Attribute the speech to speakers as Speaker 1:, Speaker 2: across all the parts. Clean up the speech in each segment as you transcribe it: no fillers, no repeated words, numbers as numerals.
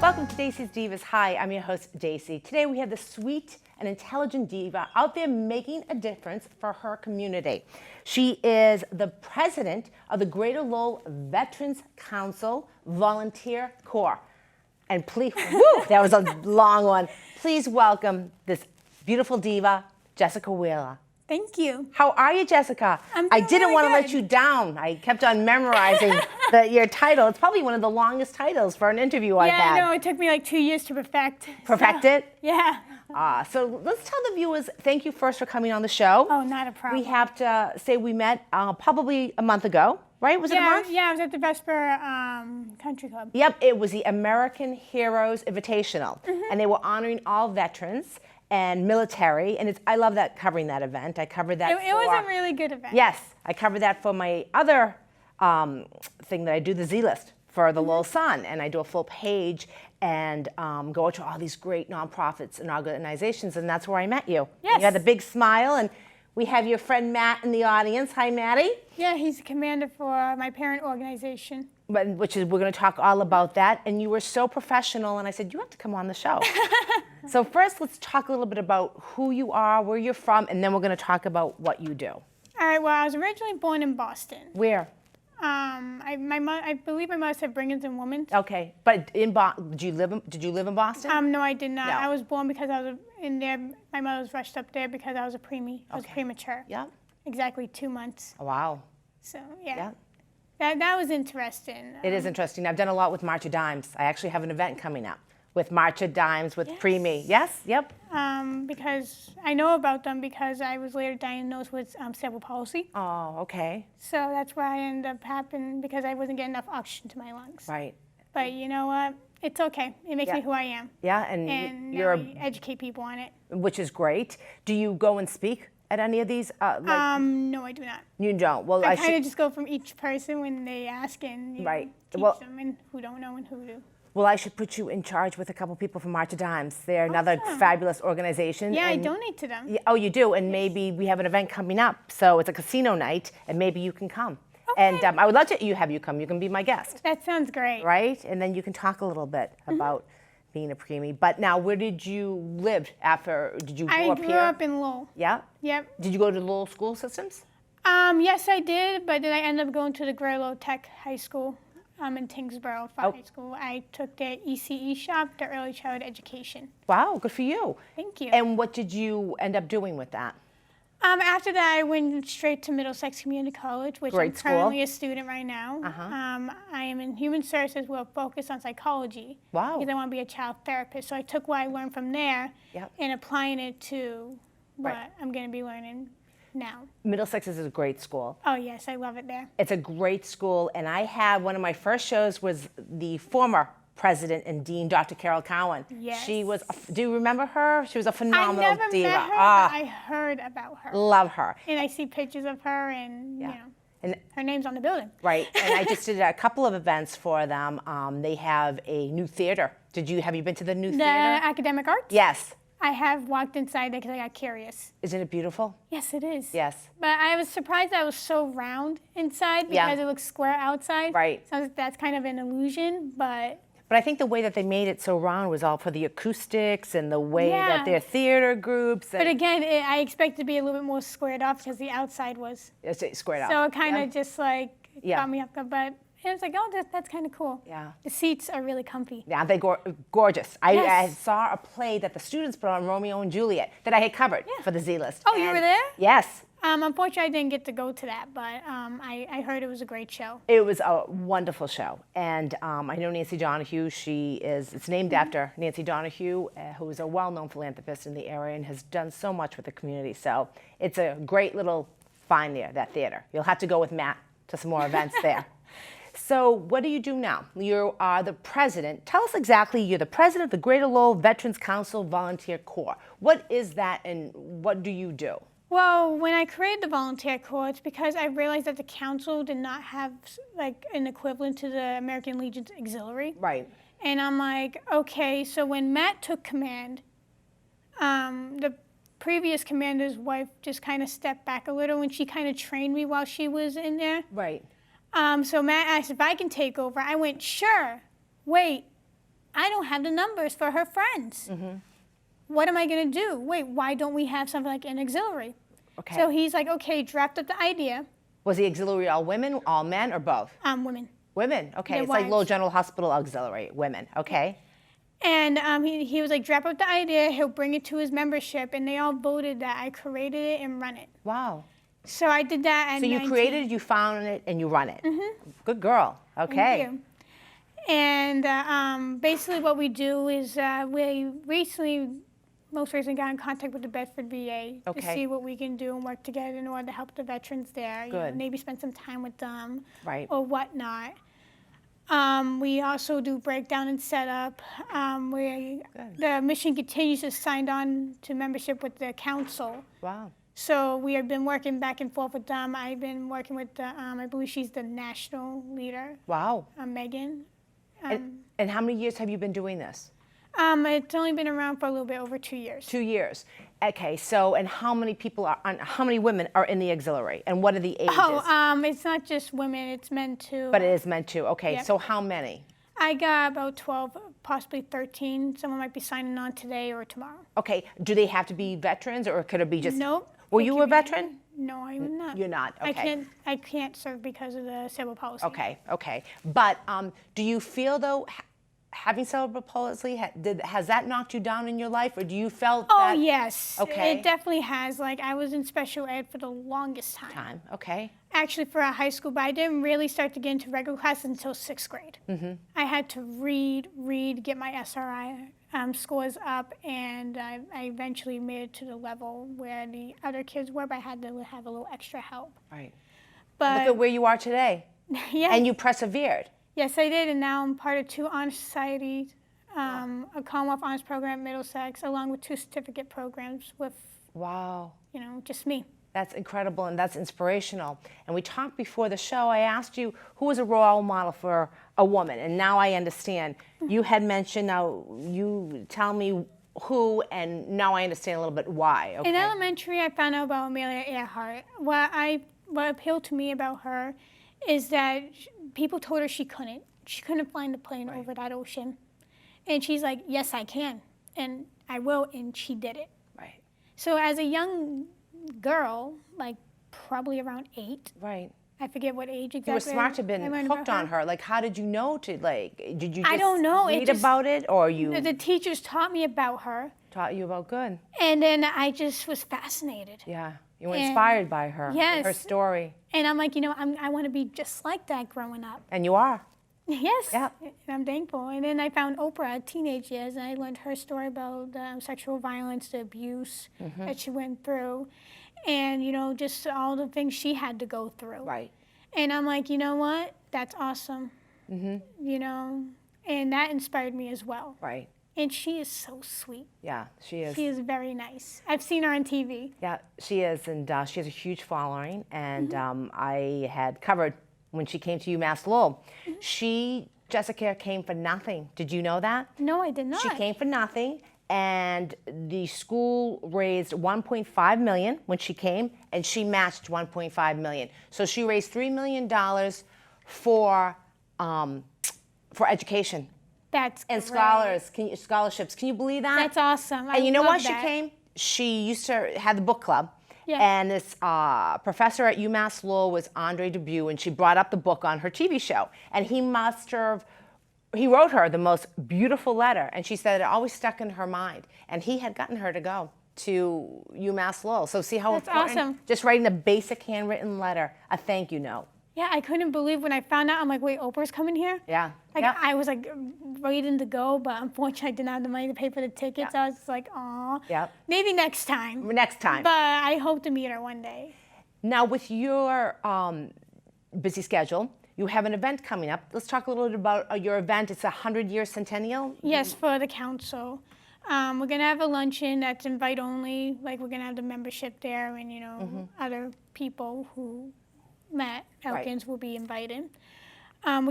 Speaker 1: Welcome to Dacey's Divas. Hi, I'm your host, Dacey. Today we have the sweet and intelligent diva out there making a difference for her community. She is the president of the Greater Lowell Veterans Council Volunteer Corps. And please, woo, that was a long one. Please welcome this beautiful diva, Jessica Wheeler.
Speaker 2: Thank you.
Speaker 1: How are you, Jessica?
Speaker 2: I'm
Speaker 1: I
Speaker 2: doing
Speaker 1: didn't
Speaker 2: really
Speaker 1: want to
Speaker 2: good.
Speaker 1: let you down. I kept on memorizing your title. It's probably one of the longest titles for an interview I've had.
Speaker 2: Yeah, I know. It took me like 2 years to perfect.
Speaker 1: Perfect it?
Speaker 2: Yeah.
Speaker 1: So let's tell the viewers, thank you first for coming on the show.
Speaker 2: Oh, not a problem.
Speaker 1: We have to say we met probably a month ago, right? Was it a month?
Speaker 2: Yeah, I was at the Vesper Country Club.
Speaker 1: Yep, it was the American Heroes Invitational. And they were honoring all veterans and military. And I love that, covering that event. I covered that
Speaker 2: It was a really good event.
Speaker 1: Yes, I covered that for my other thing that I do, the Z List for the Lowell Sun, and I do a full page and go to all these great nonprofits and organizations, and that's where I met you.
Speaker 2: Yes.
Speaker 1: You had the big smile, and we have your friend Matt in the audience. Hi, Matty.
Speaker 2: Yeah, he's the commander for my parent organization.
Speaker 1: We're going to talk all about that, and you were so professional, and I said, you have to come on the show. So first, let's talk a little bit about who you are, where you're from, and then we're going to talk about what you do.
Speaker 2: All right, well, I was originally born in Boston.
Speaker 1: Where?
Speaker 2: I believe my mother said Brigham and Women's.
Speaker 1: Okay, but did you live in Boston?
Speaker 2: No, I did not.
Speaker 1: No.
Speaker 2: I was born because I was in there. My mother was rushed up there because I was a preemie. I was premature.
Speaker 1: Yeah.
Speaker 2: Exactly 2 months.
Speaker 1: Oh, wow.
Speaker 2: So, yeah. That was interesting.
Speaker 1: It is interesting. I've done a lot with March of Dimes. I actually have an event coming up with March of Dimes with Preemie. Yes? Yep.
Speaker 2: Because I know about them because I was later diagnosed with cerebral palsy.
Speaker 1: Oh, okay.
Speaker 2: So that's why I ended up happening because I wasn't getting enough oxygen to my lungs.
Speaker 1: Right.
Speaker 2: But you know what? It's okay. It makes me who I am.
Speaker 1: Yeah,
Speaker 2: And
Speaker 1: you're
Speaker 2: now I educate people on it.
Speaker 1: which is great. Do you go and speak at any of these?
Speaker 2: No, I do not.
Speaker 1: You don't. Well,
Speaker 2: I kind of just go from each person when they ask and you know, teach them and who don't know and who do.
Speaker 1: Well, I should put you in charge with a couple people from March of Dimes. They're another fabulous organization.
Speaker 2: Yeah, I donate to them.
Speaker 1: Oh, you do? And maybe we have an event coming up. So it's a casino night, and maybe you can come.
Speaker 2: Okay.
Speaker 1: And I would love to have you come. You can be my guest.
Speaker 2: That sounds great.
Speaker 1: Right? And then you can talk a little bit about being a preemie. But now, where did you live after? Did you grow up here?
Speaker 2: I grew up in Lowell.
Speaker 1: Yeah?
Speaker 2: Yep.
Speaker 1: Did you go to Lowell school systems?
Speaker 2: Yes, I did, but then I ended up going to the Greater Lowell Tech High School in Tingsboro for high school. I took the ECE shop, the Early Childhood Education.
Speaker 1: Wow, good for you.
Speaker 2: Thank you.
Speaker 1: And what did you end up doing with that?
Speaker 2: After that, I went straight to Middlesex Community College, which I'm currently a student right now. I am in human services with a focus on psychology.
Speaker 1: Wow.
Speaker 2: Because I want to be a child therapist. So I took what I learned from there and applying it to what I'm going to be learning now.
Speaker 1: Middlesex is a great school.
Speaker 2: Oh, yes, I love it there.
Speaker 1: It's a great school, and I had one of my first shows was the former president and dean, Dr. Carol Cowan.
Speaker 2: Yes.
Speaker 1: She was, do you remember her? She was a phenomenal
Speaker 2: I never
Speaker 1: diva.
Speaker 2: met her, but I heard about her.
Speaker 1: Love her.
Speaker 2: And I see pictures of her, and you know,
Speaker 1: and
Speaker 2: her name's on the building.
Speaker 1: Right, and I just did a couple of events for them. They have a new theater. Have you been to the new theater?
Speaker 2: The Academic Arts?
Speaker 1: Yes.
Speaker 2: I have walked inside there because I got curious.
Speaker 1: Isn't it beautiful?
Speaker 2: Yes, it is.
Speaker 1: Yes.
Speaker 2: But I was surprised that it was so round inside because it looks square outside.
Speaker 1: Right.
Speaker 2: So that's kind of an illusion, but
Speaker 1: I think the way that they made it so round was all for the acoustics and the way that their theater groups.
Speaker 2: But again, I expected to be a little bit more squared off because the outside was
Speaker 1: squared off.
Speaker 2: So it kind of just like got me up, but it was like, oh, that's kind of cool.
Speaker 1: Yeah.
Speaker 2: The seats are really comfy.
Speaker 1: Yeah, they're gorgeous. I saw a play that the students put on, Romeo and Juliet, that I had covered for the Z List.
Speaker 2: Oh, you were there?
Speaker 1: Yes.
Speaker 2: Unfortunately, I didn't get to go to that, but I heard it was a great show.
Speaker 1: It was a wonderful show. And I know Nancy Donahue. It's named after Nancy Donahue, who is a well-known philanthropist in the area and has done so much with the community. So it's a great little find there, that theater. You'll have to go with Matt to some more events there. So what do you do now? You are the president. Tell us exactly, you're the president of the Greater Lowell Veterans Council Volunteer Corps. What is that and what do you do?
Speaker 2: Well, when I created the volunteer corps, it's because I realized that the council did not have like an equivalent to the American Legion's auxiliary.
Speaker 1: Right.
Speaker 2: And I'm like, okay, so when Matt took command, the previous commander's wife just kind of stepped back a little and she kind of trained me while she was in there.
Speaker 1: Right.
Speaker 2: So Matt asked if I can take over. I went, sure, wait, I don't have the numbers for her friends. What am I going to do? Wait, why don't we have something like an auxiliary?
Speaker 1: Okay.
Speaker 2: So he's like, okay, draft up the idea.
Speaker 1: Was the auxiliary all women, all men, or both?
Speaker 2: Women.
Speaker 1: Women. Okay.
Speaker 2: Their
Speaker 1: It's like
Speaker 2: wives.
Speaker 1: Little General Hospital auxiliary. Women. Okay.
Speaker 2: And he was like, draft up the idea, he'll bring it to his membership, and they all voted that I created it and run it.
Speaker 1: Wow.
Speaker 2: So I did that at
Speaker 1: So you
Speaker 2: 19.
Speaker 1: created it, you found it, and you run it. Good girl. Okay.
Speaker 2: Thank you. And basically what we do is we most recently got in contact with the Bedford VA to
Speaker 1: Okay.
Speaker 2: see what we can do and work together in order to help the veterans there. You know,
Speaker 1: Good.
Speaker 2: maybe spend some time with them
Speaker 1: Right.
Speaker 2: or whatnot. We also do breakdown and setup. The mission continues is signed on to membership with the council.
Speaker 1: Wow.
Speaker 2: So we have been working back and forth with them. I've been working with the, I believe she's the national leader,
Speaker 1: Wow.
Speaker 2: Megan.
Speaker 1: And how many years have you been doing this?
Speaker 2: It's only been around for a little bit over 2 years.
Speaker 1: 2 years. Okay. So, and how many how many women are in the auxiliary, and what are the ages?
Speaker 2: It's not just women, it's men too.
Speaker 1: But it is meant to. Okay.
Speaker 2: Yep.
Speaker 1: So how many?
Speaker 2: I got about 12, possibly 13. Someone might be signing on today or tomorrow.
Speaker 1: Okay. Do they have to be veterans, or could it be just?
Speaker 2: Nope.
Speaker 1: Were
Speaker 2: They
Speaker 1: you
Speaker 2: can
Speaker 1: a
Speaker 2: be-
Speaker 1: veteran?
Speaker 2: No, I'm not.
Speaker 1: You're not. Okay.
Speaker 2: I can't serve because of the cerebral palsy.
Speaker 1: Okay. Okay. But do you feel though, having cerebral palsy, has that knocked you down in your life, or do you felt
Speaker 2: Oh,
Speaker 1: that
Speaker 2: yes.
Speaker 1: Okay.
Speaker 2: It definitely has. Like, I was in special ed for the longest time.
Speaker 1: time? Okay.
Speaker 2: Actually, for a high school, but I didn't really start to get into regular classes until 6th grade. I had to read, get my SRI scores up, and I eventually made it to the level where the other kids were, but I had to have a little extra help.
Speaker 1: Right.
Speaker 2: But
Speaker 1: Look at where you are today,
Speaker 2: yeah,
Speaker 1: and you persevered.
Speaker 2: yes, I did, and now I'm part of 2 honor societies, a Commonwealth Honors Program at Middlesex, along with 2 certificate programs with,
Speaker 1: Wow.
Speaker 2: just me.
Speaker 1: That's incredible, and that's inspirational. And we talked before the show, I asked you who was a role model for a woman, and now I understand. You had mentioned, now you tell me who, and now I understand a little bit why. Okay.
Speaker 2: In elementary, I found out about Amelia Earhart. What appealed to me about her is that people told her she couldn't fly the plane over that ocean. And she's like, yes, I can, and I will, and she did it.
Speaker 1: Right.
Speaker 2: So as a young girl, like probably around 8,
Speaker 1: Right.
Speaker 2: I forget what age exactly.
Speaker 1: You were smart to have
Speaker 2: I
Speaker 1: been
Speaker 2: learned
Speaker 1: hooked
Speaker 2: about
Speaker 1: on her. Like, how did you know to, like, did you just
Speaker 2: I don't know. It
Speaker 1: read
Speaker 2: just-
Speaker 1: about it, or you
Speaker 2: The teachers taught me about her,
Speaker 1: taught you about good?
Speaker 2: and then I just was fascinated.
Speaker 1: Yeah. You were
Speaker 2: And-
Speaker 1: inspired by her,
Speaker 2: Yes.
Speaker 1: her story.
Speaker 2: And I'm like, I want to be just like that growing up.
Speaker 1: And you are.
Speaker 2: Yes,
Speaker 1: Yeah.
Speaker 2: and I'm thankful. And then I found Oprah at teenage years, and I learned her story about sexual violence, the abuse that she went through, and just all the things she had to go through.
Speaker 1: Right.
Speaker 2: And I'm like, you know what? That's awesome. And that inspired me as well.
Speaker 1: Right.
Speaker 2: And she is so sweet.
Speaker 1: Yeah, she is.
Speaker 2: She is very nice. I've seen her on TV.
Speaker 1: Yeah, she is, and she has a huge following. And I had covered when she came to UMass Lowell. Jessica came for nothing. Did you know that?
Speaker 2: No, I did not.
Speaker 1: She came for nothing, and the school raised $1.5 million when she came, and she matched $1.5 million. So she raised $3 million for education
Speaker 2: That's
Speaker 1: and
Speaker 2: great.
Speaker 1: scholarships. Can you believe that?
Speaker 2: That's awesome.
Speaker 1: And you know why
Speaker 2: love
Speaker 1: she
Speaker 2: that.
Speaker 1: came? She used to have the book club.
Speaker 2: Yeah.
Speaker 1: And this professor at UMass Lowell was Andre Dubue, and she brought up the book on her TV show. And he wrote her the most beautiful letter, and she said it always stuck in her mind. And he had gotten her to go to UMass Lowell. So see how
Speaker 2: That's
Speaker 1: important,
Speaker 2: awesome.
Speaker 1: just writing a basic handwritten letter, a thank you note.
Speaker 2: Yeah, I couldn't believe when I found out. I'm like, wait, Oprah's coming here?
Speaker 1: Yeah.
Speaker 2: Like,
Speaker 1: Yep.
Speaker 2: I was like waiting to go, but unfortunately I didn't have the money to pay for the tickets.
Speaker 1: Yeah.
Speaker 2: I was just like, aw.
Speaker 1: Yep.
Speaker 2: Maybe next time.
Speaker 1: Next time.
Speaker 2: But I hope to meet her one day.
Speaker 1: Now, with your busy schedule, you have an event coming up. Let's talk a little bit about your event. It's a 100-year centennial.
Speaker 2: Yes, for the council. We're going to have a luncheon that's invite only. Like, we're going to have the membership there, and, other people who Matt Elkins will be invited.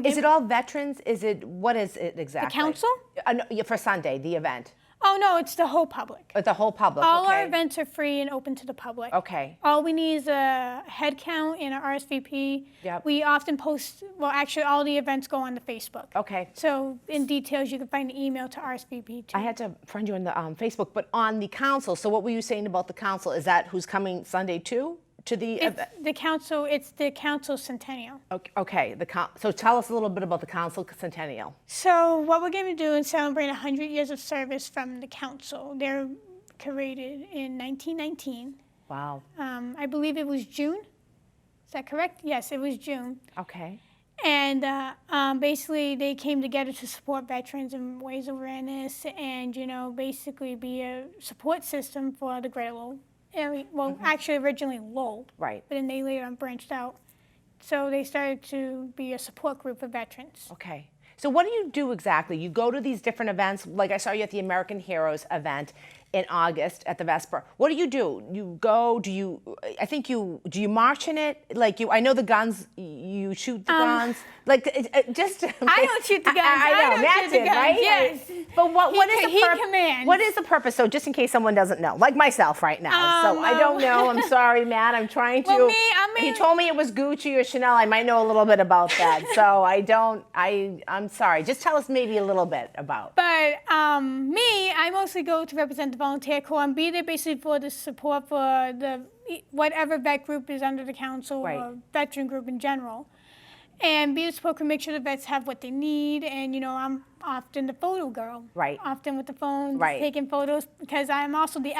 Speaker 1: Is it all veterans? What is it exactly?
Speaker 2: council?
Speaker 1: No, yeah, for Sunday, the event.
Speaker 2: Oh, no, it's the whole public.
Speaker 1: The whole public,
Speaker 2: All
Speaker 1: okay.
Speaker 2: our events are free and open to the public.
Speaker 1: Okay.
Speaker 2: All we need is a head count and an RSVP.
Speaker 1: Yep.
Speaker 2: We often post, well, actually, all the events go on the Facebook.
Speaker 1: Okay.
Speaker 2: So in details, you can find the email to RSVP too.
Speaker 1: I had to friend you on the Facebook, but on the council, so what were you saying about the council? Is that who's coming Sunday too? To the
Speaker 2: It's the council centennial.
Speaker 1: Okay, so tell us a little bit about the council centennial.
Speaker 2: So what we're going to do is celebrate 100 years of service from the council. They're created in 1919.
Speaker 1: Wow.
Speaker 2: I believe it was June. Is that correct? Yes, it was June.
Speaker 1: Okay.
Speaker 2: And basically they came together to support veterans and raise awareness and, basically be a support system for the Greater Lowell area. Well, actually originally Lowell.
Speaker 1: Right.
Speaker 2: But then they later on branched out. So they started to be a support group for veterans.
Speaker 1: Okay. So what do you do exactly? You go to these different events, like I saw you at the American Heroes event in August at the Vesper. What do? You go, do you march in it? I know the guns, you shoot the guns. I
Speaker 2: don't shoot the guns.
Speaker 1: I know, Matt did, right?
Speaker 2: Yes.
Speaker 1: But what is
Speaker 2: He commands.
Speaker 1: What is the purpose? So just in case someone doesn't know, like myself right now. So I don't know, I'm sorry, Matt, I'm trying to.
Speaker 2: Well,
Speaker 1: he told me it was Gucci or Chanel, I might know a little bit about that. So I'm sorry, just tell us maybe a little bit about.
Speaker 2: But I mostly go to represent the volunteer corps and be there basically for the support for the whatever vet group is under the council or veteran group in general. And be the support group, make sure the vets have what they need. And, I'm often the photo girl.
Speaker 1: Right.
Speaker 2: Often with the phone,
Speaker 1: right.
Speaker 2: taking photos, because I'm also the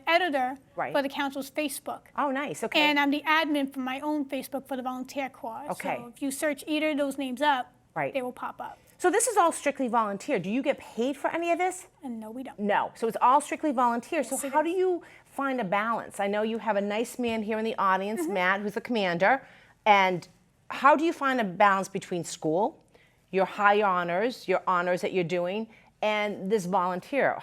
Speaker 2: editor
Speaker 1: right.
Speaker 2: for the council's Facebook.
Speaker 1: Oh, nice, okay.
Speaker 2: And I'm the admin for my own Facebook for the volunteer corps.
Speaker 1: Okay.
Speaker 2: So if you search either of those names up,
Speaker 1: right.
Speaker 2: they will pop up.
Speaker 1: So this is all strictly volunteer. Do you get paid for any of this?
Speaker 2: And no, we don't.
Speaker 1: No. So it's all strictly volunteer.
Speaker 2: Yes,
Speaker 1: So how do you find a balance? I know you have a nice man here in the audience, Matt, who's the commander. And how do you find a balance between school, your high honors, your honors that you're doing, and this volunteer?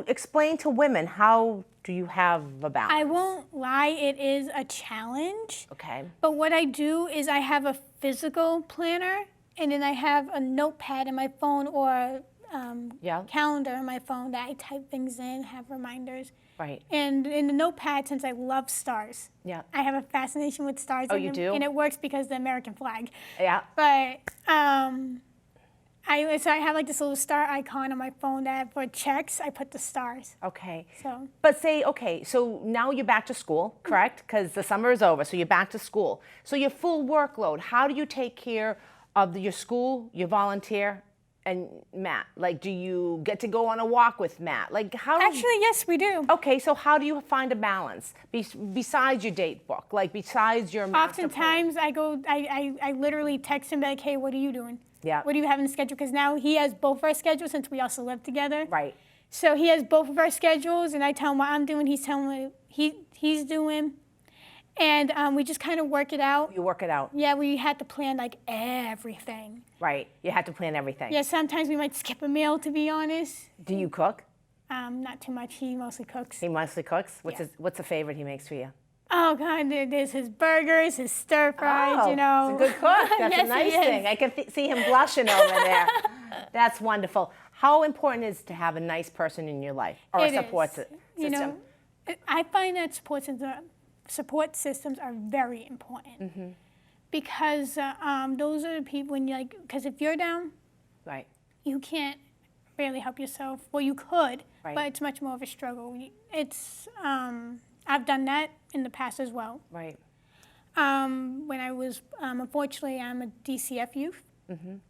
Speaker 1: Explain to women, how do you have a balance?
Speaker 2: I won't lie, it is a challenge.
Speaker 1: Okay.
Speaker 2: But what I do is I have a physical planner, and then I have a notepad in my phone or calendar in my phone that I type things in, have reminders.
Speaker 1: Right.
Speaker 2: And in the notepad, since I love stars, I have a fascination with stars.
Speaker 1: Oh, you do?
Speaker 2: And it works because of the American flag.
Speaker 1: Yeah.
Speaker 2: But I have like this little star icon on my phone that for checks, I put the stars.
Speaker 1: Okay.
Speaker 2: So.
Speaker 1: But so now you're back to school, correct? Because the summer is over, so you're back to school. So your full workload, how do you take care of your school, your volunteer, and Matt? Do you get to go on a walk with Matt?
Speaker 2: Actually, yes, we do.
Speaker 1: Okay, so how do you find a balance besides your date book? Besides your master plan?
Speaker 2: Oftentimes, I literally text him like, hey, what are you doing?
Speaker 1: Yeah.
Speaker 2: What do you have in the schedule? Because now he has both our schedules since we also live together.
Speaker 1: Right.
Speaker 2: So he has both of our schedules, and I tell him what I'm doing. He's telling me he's doing. And we just kind of work it out.
Speaker 1: You work it out.
Speaker 2: Yeah, we had to plan everything.
Speaker 1: Right, you had to plan everything.
Speaker 2: Yeah, sometimes we might skip a meal, to be honest.
Speaker 1: Do you cook?
Speaker 2: Not too much. He mostly cooks.
Speaker 1: He mostly cooks? What's a favorite he makes for you?
Speaker 2: Oh, God, there's his burgers, his stir fries,
Speaker 1: He's a good cook. That's
Speaker 2: Yes,
Speaker 1: a nice
Speaker 2: he is.
Speaker 1: thing. I can see him blushing over there. That's wonderful. How important is it to have a nice person in your life or a support system?
Speaker 2: I find that support systems are very important because those are the people when because if you're down,
Speaker 1: right,
Speaker 2: you can't really help yourself. Well, you could,
Speaker 1: right.
Speaker 2: but it's much more of a struggle. It's I've done that in the past as well.
Speaker 1: Right.
Speaker 2: When I was unfortunately I'm a DCF youth, and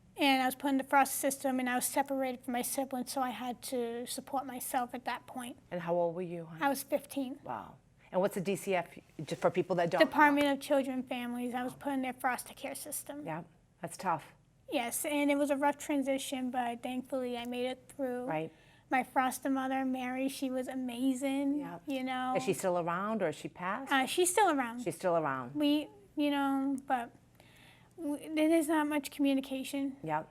Speaker 2: I was put in the foster system, and I was separated from my siblings, so I had to support myself at that point.
Speaker 1: And how old were you?
Speaker 2: I was 15.
Speaker 1: Wow. And what's a DCF, just for people that don't
Speaker 2: Department of Children and Families. I was put in their foster care system.
Speaker 1: Yeah, that's tough.
Speaker 2: Yes, and it was a rough transition, but thankfully I made it through.
Speaker 1: Right.
Speaker 2: My foster mother, Mary, she was amazing.
Speaker 1: Yeah. Is she still around, or is she passed?
Speaker 2: She's still around.
Speaker 1: She's still around.
Speaker 2: But there's not much communication.
Speaker 1: Yeah.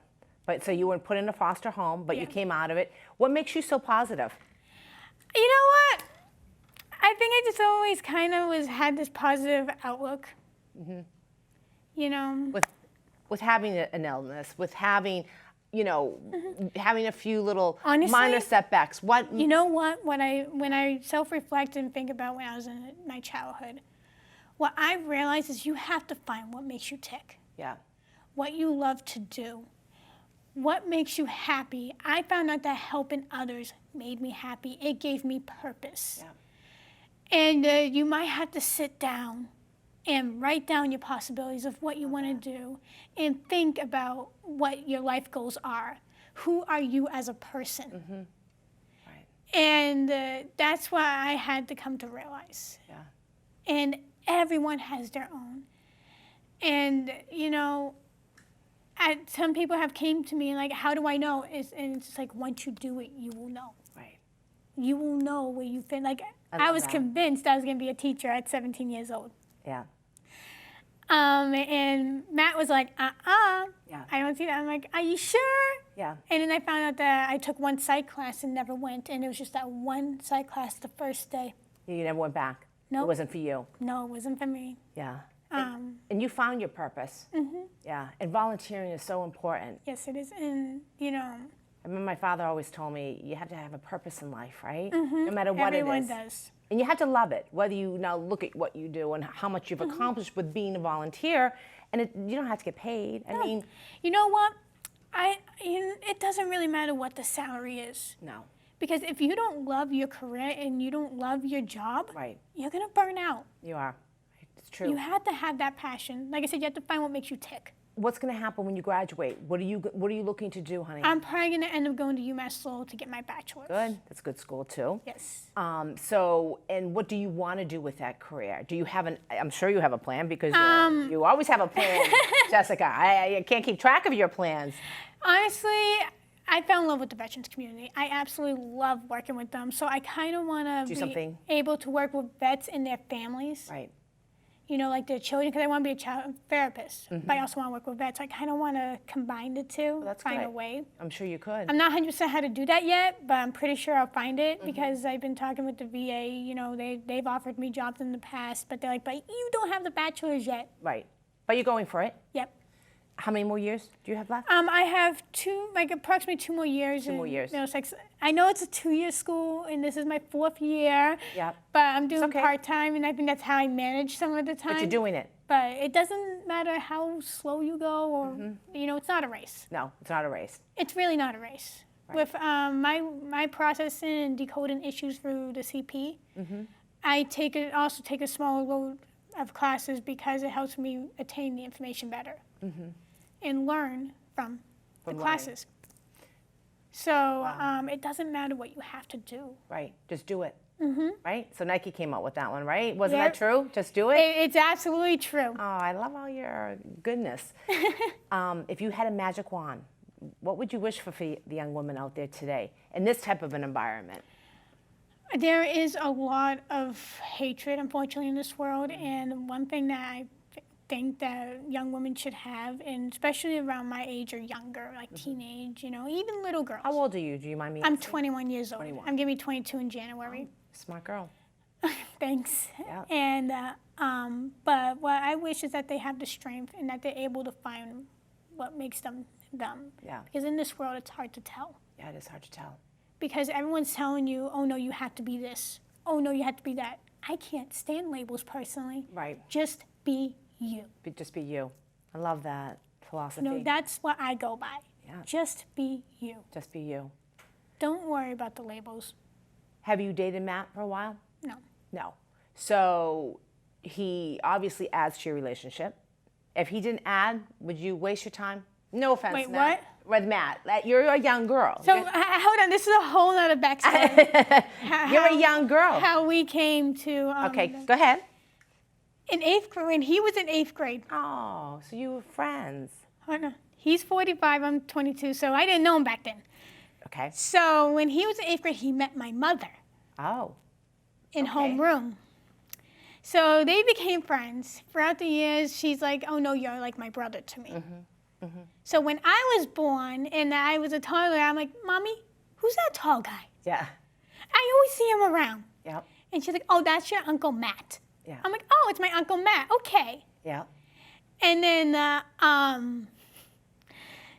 Speaker 1: But so you were put in a foster home, but you came out of it. What makes you so positive?
Speaker 2: You know what? I think I just always kind of had this positive outlook.
Speaker 1: With having an illness, with having, having a few little
Speaker 2: Honestly,
Speaker 1: minor setbacks. What?
Speaker 2: You know what? When I self-reflect and think about when I was in my childhood, what I realized is you have to find what makes you tick.
Speaker 1: Yeah.
Speaker 2: What you love to do. What makes you happy. I found out that helping others made me happy. It gave me purpose.
Speaker 1: Yeah.
Speaker 2: And you might have to sit down and write down your possibilities of what you want to do and think about what your life goals are. Who are you as a person?
Speaker 1: Mm-hmm. Right.
Speaker 2: And that's what I had to come to realize.
Speaker 1: Yeah.
Speaker 2: And everyone has their own. And, some people have came to me and like, how do I know? And it's like, once you do it, you will know.
Speaker 1: Right.
Speaker 2: You will know where you fit. Like, I
Speaker 1: love
Speaker 2: was
Speaker 1: that.
Speaker 2: convinced I was going to be a teacher at 17 years old.
Speaker 1: Yeah.
Speaker 2: And Matt was like,
Speaker 1: Yeah.
Speaker 2: I don't see that. I'm like, are you sure?
Speaker 1: Yeah.
Speaker 2: And then I found out that I took one psych class and never went. And it was just that one psych class the first day.
Speaker 1: You never went back.
Speaker 2: Nope.
Speaker 1: It wasn't for you.
Speaker 2: No, it wasn't for me.
Speaker 1: Yeah. And you found your purpose.
Speaker 2: Mm-hmm.
Speaker 1: Yeah. And volunteering is so important.
Speaker 2: Yes, it is. And,
Speaker 1: I remember my father always told me you have to have a purpose in life, right? No matter what
Speaker 2: everyone
Speaker 1: it is.
Speaker 2: does.
Speaker 1: And you have to love it, whether you now look at what you do and how much you've accomplished with being a volunteer. And you don't have to get paid. I mean,
Speaker 2: You know what? It doesn't really matter what the salary is.
Speaker 1: no.
Speaker 2: Because if you don't love your career and you don't love your job,
Speaker 1: Right.
Speaker 2: you're going to burn out.
Speaker 1: You are. It's true.
Speaker 2: You have to have that passion. Like I said, you have to find what makes you tick.
Speaker 1: What's going to happen when you graduate? What are you looking to do, honey?
Speaker 2: I'm probably going to end up going to UMass Lowell to get my bachelor's.
Speaker 1: Good. That's good school too.
Speaker 2: Yes.
Speaker 1: And what do you want to do with that career? Do you have I'm sure you have a plan because you always have a plan, Jessica. I can't keep track of your plans.
Speaker 2: Honestly, I fell in love with the veterans community. I absolutely love working with them. So I kind of want to be
Speaker 1: something.
Speaker 2: able to work with vets and their families.
Speaker 1: Right.
Speaker 2: Like their children, because I want to be a child therapist, but I also want to work with vets. I kind of want to combine the two,
Speaker 1: That's
Speaker 2: find
Speaker 1: great.
Speaker 2: a way.
Speaker 1: I'm sure you could.
Speaker 2: I'm not 100% how to do that yet, but I'm pretty sure I'll find it because I've been talking with the VA. They've offered me jobs in the past, but they're like, but you don't have the bachelor's yet.
Speaker 1: Right. But you're going for it.
Speaker 2: Yep.
Speaker 1: How many more years do you have left?
Speaker 2: I have approximately 2 more years.
Speaker 1: 2 more years.
Speaker 2: I know it's a 2-year school, and this is my 4th year.
Speaker 1: Yep.
Speaker 2: But I'm doing
Speaker 1: okay.
Speaker 2: part-time, and I think that's how I manage some of the time.
Speaker 1: But you're doing it.
Speaker 2: But it doesn't matter how slow you go, or it's not a race.
Speaker 1: No, it's not a race.
Speaker 2: It's really not a race.
Speaker 1: Right.
Speaker 2: With my processing and decoding issues through the CP, I also take a smaller load of classes because it helps me attain the information better and learn from the
Speaker 1: learning.
Speaker 2: classes. So it doesn't matter what you have to do.
Speaker 1: Right. Just do it. Right? So Nike came up with that one, right? Wasn't
Speaker 2: Yep.
Speaker 1: that true? Just do it?
Speaker 2: It's absolutely true.
Speaker 1: Oh, I love all your goodness. If you had a magic wand, what would you wish for the young women out there today in this type of an environment?
Speaker 2: There is a lot of hatred, unfortunately, in this world, and one thing that I think that young women should have, and especially around my age or younger, like teenage, even little girls.
Speaker 1: How old are you? Do you mind me
Speaker 2: I'm
Speaker 1: asking?
Speaker 2: 21 years old.
Speaker 1: 21.
Speaker 2: I'm going to be 22 in January.
Speaker 1: Smart girl.
Speaker 2: Thanks.
Speaker 1: Yeah.
Speaker 2: And but what I wish is that they have the strength and that they're able to find what makes them them.
Speaker 1: Yeah.
Speaker 2: Because in this world, it's hard to tell.
Speaker 1: Yeah, it is hard to tell.
Speaker 2: Because everyone's telling you, oh no, you have to be this. Oh no, you have to be that. I can't stand labels personally.
Speaker 1: Right.
Speaker 2: Just be you.
Speaker 1: Just be you. I love that philosophy.
Speaker 2: That's what I go by.
Speaker 1: Yeah.
Speaker 2: Just be you.
Speaker 1: Just be you.
Speaker 2: Don't worry about the labels.
Speaker 1: Have you dated Matt for a while?
Speaker 2: No.
Speaker 1: No. So he obviously adds to your relationship. If he didn't add, would you waste your time? No offense.
Speaker 2: Wait,
Speaker 1: Matt. With Matt. You're a young girl.
Speaker 2: So hold on, this is a whole other backstory.
Speaker 1: You're a young girl.
Speaker 2: How we came to.
Speaker 1: Okay, go ahead.
Speaker 2: In 8th grade, when he was in 8th grade.
Speaker 1: Oh, so you were friends.
Speaker 2: Hold on. He's 45, I'm 22, so I didn't know him back then.
Speaker 1: Okay.
Speaker 2: So when he was in 8th grade, he met my mother
Speaker 1: Oh.
Speaker 2: in
Speaker 1: Okay.
Speaker 2: homeroom. So they became friends. Throughout the years, she's like, oh no, you're like my brother to me. So when I was born and I was a toddler, I'm like, Mommy, who's that tall guy?
Speaker 1: Yeah.
Speaker 2: I always see him around.
Speaker 1: Yep.
Speaker 2: And she's like, oh, that's your Uncle Matt.
Speaker 1: Yeah.
Speaker 2: I'm like, oh, it's my Uncle Matt. Okay.
Speaker 1: Yeah.
Speaker 2: And then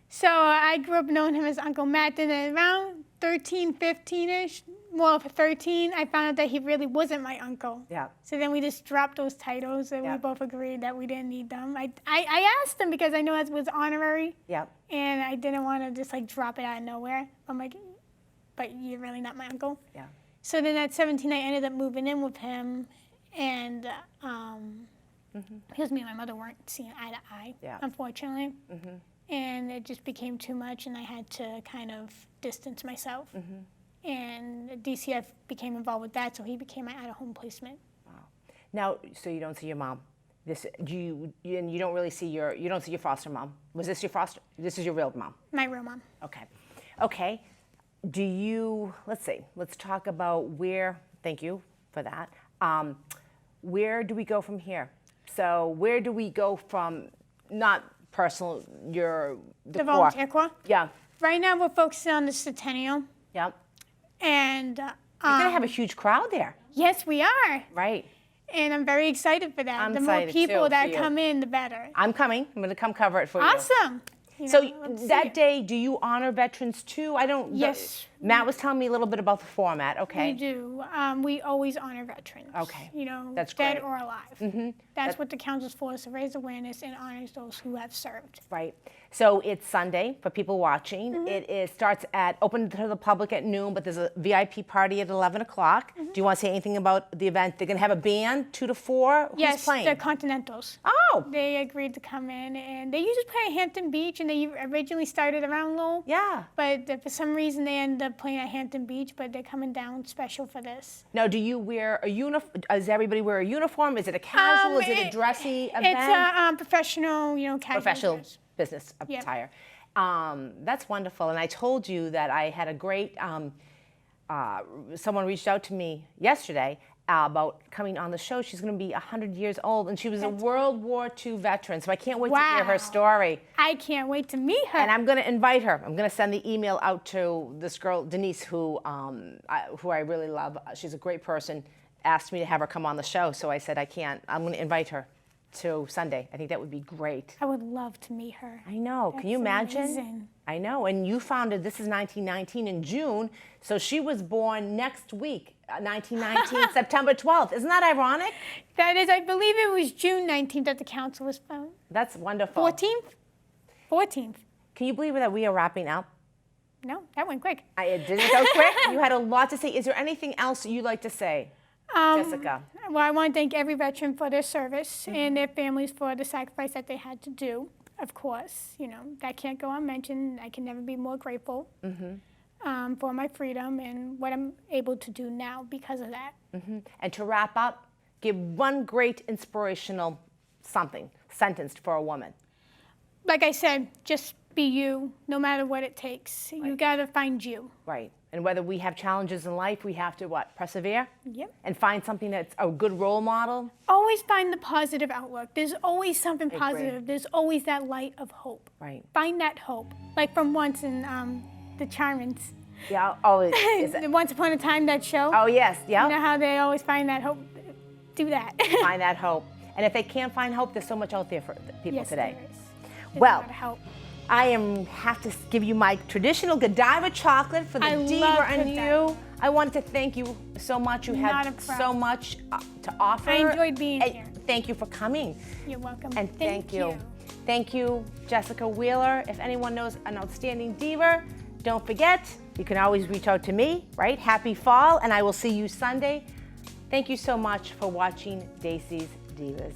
Speaker 2: So I grew up knowing him as Uncle Matt. Then at around 13, 15-ish, well, for 13, I found out that he really wasn't my uncle.
Speaker 1: Yeah.
Speaker 2: So then we just dropped those titles, and
Speaker 1: Yeah.
Speaker 2: we both agreed that we didn't need them. I asked him because I know it was honorary,
Speaker 1: Yeah.
Speaker 2: and I didn't want to just like drop it out of nowhere. I'm like, but you're really not my uncle.
Speaker 1: Yeah.
Speaker 2: So then at 17, I ended up moving in with him, and because me and my mother weren't seeing eye to eye,
Speaker 1: Yeah.
Speaker 2: unfortunately. And it just became too much, and I had to kind of distance myself. And DCF became involved with that, so he became my out-of-home placement.
Speaker 1: Wow. Now, so you don't see your mom. And you don't really see your foster mom. Was this your foster? This is your real mom.
Speaker 2: My real mom.
Speaker 1: Okay. Okay. Let's talk about where, thank you for that. Where do we go from here? So where do we go from, not personal, the
Speaker 2: The volunteer corps.
Speaker 1: Yeah.
Speaker 2: Right now, we're focusing on the centennial.
Speaker 1: Yep.
Speaker 2: And
Speaker 1: You're going to have a huge crowd there.
Speaker 2: yes, we are.
Speaker 1: Right.
Speaker 2: And I'm very excited for that.
Speaker 1: I'm
Speaker 2: The more
Speaker 1: excited,
Speaker 2: people
Speaker 1: too,
Speaker 2: that
Speaker 1: for you.
Speaker 2: come in, the better.
Speaker 1: I'm coming. I'm going to come cover it for you.
Speaker 2: Awesome. You
Speaker 1: So
Speaker 2: know, let's see
Speaker 1: that
Speaker 2: it.
Speaker 1: day, do you honor veterans too? I don't.
Speaker 2: Yes.
Speaker 1: Matt was telling me a little bit about the format. Okay.
Speaker 2: We do. We always honor veterans.
Speaker 1: Okay.
Speaker 2: You know,
Speaker 1: That's
Speaker 2: dead
Speaker 1: great.
Speaker 2: or alive. That's what the council's for, is to raise awareness and honors those who have served.
Speaker 1: Right. So it's Sunday for people watching. It starts open to the public at noon, but there's a VIP party at 11 o'clock. Do you want to say anything about the event? They're going to have a band, 2 to 4. Who's
Speaker 2: Yes,
Speaker 1: playing?
Speaker 2: the Continentals.
Speaker 1: Oh.
Speaker 2: They agreed to come in, and they usually play at Hampton Beach, and they originally started around Lowell.
Speaker 1: Yeah.
Speaker 2: But for some reason, they ended up playing at Hampton Beach, but they're coming down special for this.
Speaker 1: Now, do you wear a uniform? Does everybody wear a uniform? Is it a casual? Is it a dressy event?
Speaker 2: It's a professional, casual
Speaker 1: Professional
Speaker 2: dress.
Speaker 1: business
Speaker 2: Yep.
Speaker 1: attire. That's wonderful. And I told you that I had a great, someone reached out to me yesterday about coming on the show. She's going to be 100 years old, and she was a World War II veteran, so I can't wait to hear her
Speaker 2: Wow.
Speaker 1: story.
Speaker 2: I can't wait to meet her.
Speaker 1: And I'm going to invite her. I'm going to send the email out to this girl, Denise, who I really love. She's a great person. Asked me to have her come on the show, so I said I can't. I'm going to invite her to Sunday. I think that would be great.
Speaker 2: I would love to meet her.
Speaker 1: I know. Can you
Speaker 2: That's
Speaker 1: imagine?
Speaker 2: amazing.
Speaker 1: I know. And you founded, this is 1919 in June, so she was born next week, 1919, September 12th. Isn't that ironic?
Speaker 2: That is, I believe it was June 19th that the council was found.
Speaker 1: That's wonderful.
Speaker 2: 14th? 14th.
Speaker 1: Can you believe that we are wrapping up?
Speaker 2: No, that went quick.
Speaker 1: It didn't go quick. You had a lot to say. Is there anything else you'd like to say, Jessica?
Speaker 2: Well, I want to thank every veteran for their service and their families for the sacrifice that they had to do. Of course, that can't go unmentioned. I can never be more grateful for my freedom and what I'm able to do now because of that.
Speaker 1: And to wrap up, give one great inspirational sentence for a woman.
Speaker 2: Like I said, just be you, no matter what it takes. You got to find you.
Speaker 1: Right. And whether we have challenges in life, we have to persevere?
Speaker 2: Yep.
Speaker 1: And find something that's a good role model?
Speaker 2: Always find the positive outlook. There's always something
Speaker 1: agree.
Speaker 2: positive. There's always that light of hope.
Speaker 1: Right.
Speaker 2: Find that hope. Like from once in the Charmants.
Speaker 1: Yeah. Oh, is it?
Speaker 2: Once Upon a Time, that show.
Speaker 1: Oh, yes.
Speaker 2: You
Speaker 1: Yeah.
Speaker 2: know how they always find that hope? Do that.
Speaker 1: Find that hope. And if they can't find hope, there's so much out there for people
Speaker 2: yes,
Speaker 1: today.
Speaker 2: there is. There's
Speaker 1: Well,
Speaker 2: a lot of hope.
Speaker 1: I have to give you my traditional Godiva chocolate for the
Speaker 2: I
Speaker 1: Diva
Speaker 2: love
Speaker 1: and
Speaker 2: Godiva.
Speaker 1: you. I wanted to thank you so much. You
Speaker 2: Not
Speaker 1: had
Speaker 2: a problem.
Speaker 1: so much to offer.
Speaker 2: I enjoyed being
Speaker 1: And
Speaker 2: here.
Speaker 1: Thank you for coming.
Speaker 2: You're welcome.
Speaker 1: And thank you. Thank you, Jessica Wheeler. If anyone knows an outstanding diva, don't forget, you can always reach out to me, right? Happy fall, and I will see you Sunday. Thank you so much for watching Dacey's Divas.